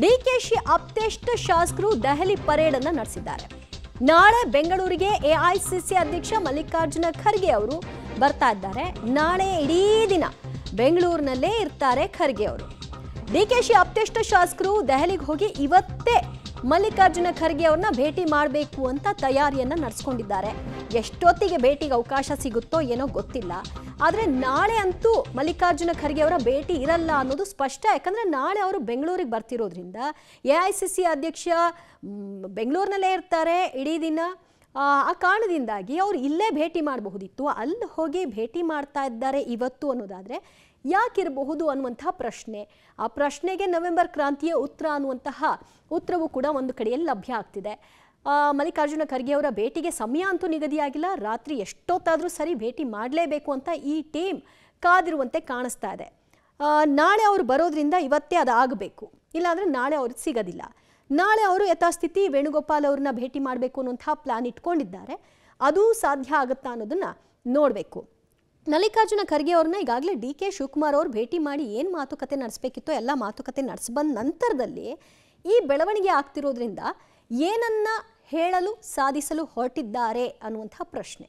ಡಿಕೆಶಿ ಅಪ್ತೆಷ್ಟ ಶಾಸಕರು ದೆಹಲಿ ಪರೇಡ್ ಅನ್ನು ನಡೆಸಿದ್ದಾರೆ. ನಾಳೆ ಬೆಂಗಳೂರಿಗೆ ಎಐಸಿಸಿ ಅಧ್ಯಕ್ಷ ಮಲ್ಲಿಕಾರ್ಜುನ ಖರ್ಗೆ ಅವರು ಬರ್ತಾ ಇದ್ದಾರೆ. ನಾಳೆ ಇಡೀ ದಿನ ಬೆಂಗಳೂರಿನಲ್ಲೇ ಇರ್ತಾರೆ ಖರ್ಗೆ ಅವರು. ಡಿಕೆಶಿ ಅಪ್ತೆಷ್ಟ ಶಾಸಕರು ದೆಹಲಿಗೆ ಹೋಗಿ ಇವತ್ತೇ ಮಲ್ಲಿಕಾರ್ಜುನ ಖರ್ಗೆ ಅವ್ರನ್ನ ಭೇಟಿ ಮಾಡಬೇಕು ಅಂತ ತಯಾರಿಯನ್ನ ನಡೆಸ್ಕೊಂಡಿದ್ದಾರೆ. ಎಷ್ಟೊತ್ತಿಗೆ ಭೇಟಿಗೆ ಅವಕಾಶ ಸಿಗುತ್ತೋ ಏನೋ ಗೊತ್ತಿಲ್ಲ. ಆದರೆ ನಾಳೆ ಅಂತೂ ಮಲ್ಲಿಕಾರ್ಜುನ ಖರ್ಗೆ ಅವರ ಭೇಟಿ ಇರಲ್ಲ ಅನ್ನೋದು ಸ್ಪಷ್ಟ. ಯಾಕಂದರೆ ನಾಳೆ ಅವರು ಬೆಂಗಳೂರಿಗೆ ಬರ್ತಿರೋದ್ರಿಂದ ಎಐಸಿಸಿ ಅಧ್ಯಕ್ಷ ಬೆಂಗಳೂರಿನಲ್ಲೇ ಇರ್ತಾರೆ ಇಡೀ ದಿನ. ಆ ಕಾರಣದಿಂದಾಗಿ ಅವರು ಇಲ್ಲೇ ಭೇಟಿ ಮಾಡಬಹುದಿತ್ತು. ಅಲ್ಲಿ ಹೋಗಿ ಭೇಟಿ ಮಾಡ್ತಾ ಇದ್ದಾರೆ ಇವತ್ತು ಅನ್ನೋದಾದರೆ ಯಾಕಿರಬಹುದು ಅನ್ನುವಂತಹ ಪ್ರಶ್ನೆ. ಆ ಪ್ರಶ್ನೆಗೆ ನವೆಂಬರ್ ಕ್ರಾಂತಿಯ ಉತ್ತರ ಅನ್ನುವಂತಹ ಉತ್ತರವೂ ಕೂಡ ಒಂದು ಕಡೆಯಲ್ಲಿ ಲಭ್ಯ ಆಗ್ತಿದೆ. ಮಲ್ಲಿಕಾರ್ಜುನ ಖರ್ಗೆ ಅವರ ಭೇಟಿಗೆ ಸಮಯ ಅಂತೂ ನಿಗದಿಯಾಗಿಲ್ಲ. ರಾತ್ರಿ ಎಷ್ಟೊತ್ತಾದರೂ ಸರಿ ಭೇಟಿ ಮಾಡಲೇಬೇಕು ಅಂತ ಈ ಟೀಮ್ ಕಾದಿರುವಂತೆ ಕಾಣಿಸ್ತಾ ಇದೆ. ನಾಳೆ ಅವರು ಬರೋದ್ರಿಂದ ಇವತ್ತೇ ಅದು ಆಗಬೇಕು, ಇಲ್ಲಾಂದರೆ ನಾಳೆ ಅವ್ರಿಗೆ ಸಿಗೋದಿಲ್ಲ. ನಾಳೆ ಅವರು ಯಥಾಸ್ಥಿತಿ ವೇಣುಗೋಪಾಲ್ ಅವ್ರನ್ನ ಭೇಟಿ ಮಾಡಬೇಕು ಅನ್ನುವಂಥ ಪ್ಲಾನ್ ಇಟ್ಕೊಂಡಿದ್ದಾರೆ. ಅದು ಸಾಧ್ಯ ಆಗುತ್ತಾ ಅನ್ನೋದನ್ನು ನೋಡಬೇಕು. ಮಲ್ಲಿಕಾರ್ಜುನ ಖರ್ಗೆ ಅವ್ರನ್ನ ಈಗಾಗಲೇ ಡಿ.ಕೆ. ಶಿವಕುಮಾರ್ ಅವರು ಭೇಟಿ ಮಾಡಿ ಏನು ಮಾತುಕತೆ ನಡೆಸಬೇಕಿತ್ತೋ ಎಲ್ಲ ಮಾತುಕತೆ ನಡೆಸ್ಬಂದ ನಂತರದಲ್ಲಿ ಈ ಬೆಳವಣಿಗೆ ಆಗ್ತಿರೋದ್ರಿಂದ ಏನನ್ನ ಹೇಳಲು ಸಾಧಿಸಲು ಹೊರಟಿದ್ದಾರೆ ಅನ್ನುವಂಥ ಪ್ರಶ್ನೆ.